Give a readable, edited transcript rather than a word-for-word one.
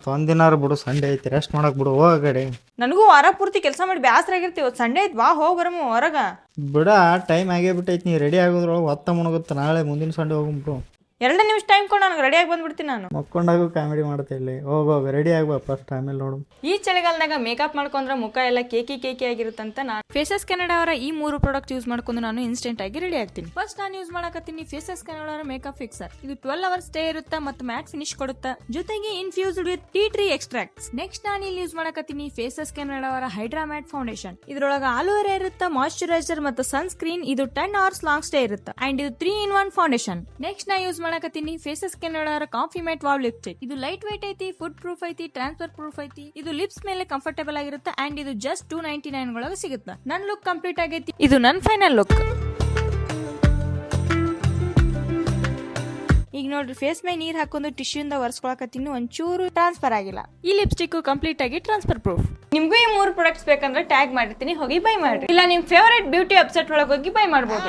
ಇವತ್ತು ಒಂದಿನಾರು ಬಿಡು, ಸಂಡೇ ಐತಿ, ರೆಸ್ಟ್ ಮಾಡಕ್ ಬಿಡು, ಹೋಗಡೆ. ನನಗೂ ವಾರ ಪೂರ್ತಿ ಕೆಲಸ ಮಾಡಿ ಬ್ಯಾಸರ ಆಗಿರ್ತೀವಿ. ಇವತ್ತು ಸಂಡೇ ಐತಿ, ಬಾ ಹೋಗ್ಬರಮ್ಮ ಹೊರಗ. ಬಿಡ, ಟೈಮ್ ಆಗೇ ಬಿಟ್ಟೈತಿ. ನೀ ರೆಡಿ ಆಗೋದ್ರೊಳಗೆ ಹೊತ್ತ ಮುಣಗುತ್ತೆ. ನಾಳೆ ಮುಂದಿನ ಸಂಡೇ ಹೋಗ್ಬಿಟ್ಟು 2 ನಿಮಿಷ ಟೈಮ್ ಕೊಡು, ನನಗೆ ರೆಡಿಯಾಗಿ ಬಂದ್ಬಿಡ್ತೀನಿ ನಾನು. ಮಕ್ಕೊಂಡಾಗೂ ಕಾಮಿಡಿ ಮಾಡ್ತಾ ಇಲ್ಲಿ. ಹೋಗೋಗ ರೆಡಿ ಆಗ್ಬಾ ಫಸ್ಟ್, ಆಮೇಲೆ ನೋಡು. ಈ ಚಳಿಗಾಲದಾಗ ಮೇಕಪ್ ಮಾಡ್ಕೊಂಡ್ರೆ ಮುಖ ಎಲ್ಲ ಕೇಕಿ ಆಗಿರುತ್ತಂತ ನಾನು ಫೇಸಸ್ ಕೆನಡಾ ಅವರ ಈ 3 ಪ್ರಾಡಕ್ಟ್ ಯೂಸ್ ಮಾಡ್ಕೊಂಡು ನಾನು ಇನ್ಸ್ಟೆಂಟ್ ಆಗಿ ರೆಡಿ ಆಗ್ತೀನಿ. ಫಸ್ಟ್ ನಾನು ಯೂಸ್ ಮಾಡಕತ್ತೀನಿ ಫೇಸಸ್ ಕೆನಡಾ ಅವರ ಮೇಕಪ್ ಫಿಕ್ಸರ್. ಇದು 12 ಅವರ್ಸ್ ಸ್ಟೇ ಇರುತ್ತೆ ಮತ್ತು ಮ್ಯಾಟ್ ಫಿನಿಶ್ ಕೊಡುತ್ತೆ, ಜೊತೆಗೆ infused with tea tree extracts. Next ನಾನು ಇಲ್ಲಿ ಯೂಸ್ ಮಾಡಕತ್ತೀನಿ ಫೇಸಸ್ ಕೆನಡಾ ಅವರ ಹೈಡ್ರಾ ಮ್ಯಾಟ್ ಫೌಂಡೇಶನ್. ಇದ್ರೊಳಗ ಆಲೋವೆರಾ ಇರುತ್ತೆ, ಮಾಯಿಶ್ಚರೈಸರ್ ಮತ್ತು ಸನ್ ಸ್ಕ್ರೀನ್. ಇದು 10 ಅವರ್ಸ್ ಲಾಂಗ್ ಸ್ಟೇ ಇರುತ್ತೆ ಅಂಡ್ ಇದು 3-in-1 ಫೌಂಡೇಶನ್. ನೆಕ್ಸ್ಟ್ ನಾ ಯೂಸ್ ಮಾಡಕತ್ತೀನಿ Faces Canada comfy matte wow lipstick. ಇದು ಲೈಟ್ ವೇಟ್ ಐತಿ, ಫುಡ್ ಪ್ರೂಫ್ ಐತಿ, ಟ್ರಾನ್ಸ್ಫರ್ ಪ್ರೂಫ್ ಐತಿ. ಇದು ಲಿಪ್ಸ್ ಮೇಲೆ ಕಂಫರ್ಟೇಬಲ್ ಆಗಿರುತ್ತೆ ಅಂಡ್ ಇದು ಜಸ್ಟ್ $2.99 ಒಳಗೆ ಸಿಗುತ್ತೆ. ನನ್ ಲುಕ್ ಕಂಪ್ಲೀಟ್ ಆಗೈತಿ. ಇದು ನನ್ ಫೈನಲ್ ಲುಕ್. ಈಗ ನೋಡ್ರಿ, ಫೇಸ್ ಮೇಲೆ ನೀರ್ ಹಾಕೊಂಡು ಟಿಶ್ಯೂ ಇಂದ ಒರೆಸ್ಕೊಳಕತ್ತೀನಿ, ಒಂಚೂರು ಟ್ರಾನ್ಸ್ಫರ್ ಆಗಿಲ್ಲ. ಈ ಲಿಪ್ಸ್ಟಿಕ್ ಕಂಪ್ಲೀಟ್ ಆಗಿ ಟ್ರಾನ್ಸ್ಫರ್ ಪ್ರೂಫ್. ನಿಮ್ಗೂ ಈ 3 ಪ್ರಾಡಕ್ಟ್ಸ್ ಬೇಕಂದ್ರೆ ಟ್ಯಾಗ್ ಮಾಡಿರ್ತೀನಿ, ಹೋಗಿ ಬೈ ಮಾಡ್ರಿ. ಇಲ್ಲ ನಿಮ್ ಫೇವರೇಟ್ ಬ್ಯೂಟಿ ವೆಬ್ಸೈಟ್ ಒಳಗೆ ಹೋಗಿ ಬೈ ಮಾಡಬಹುದು.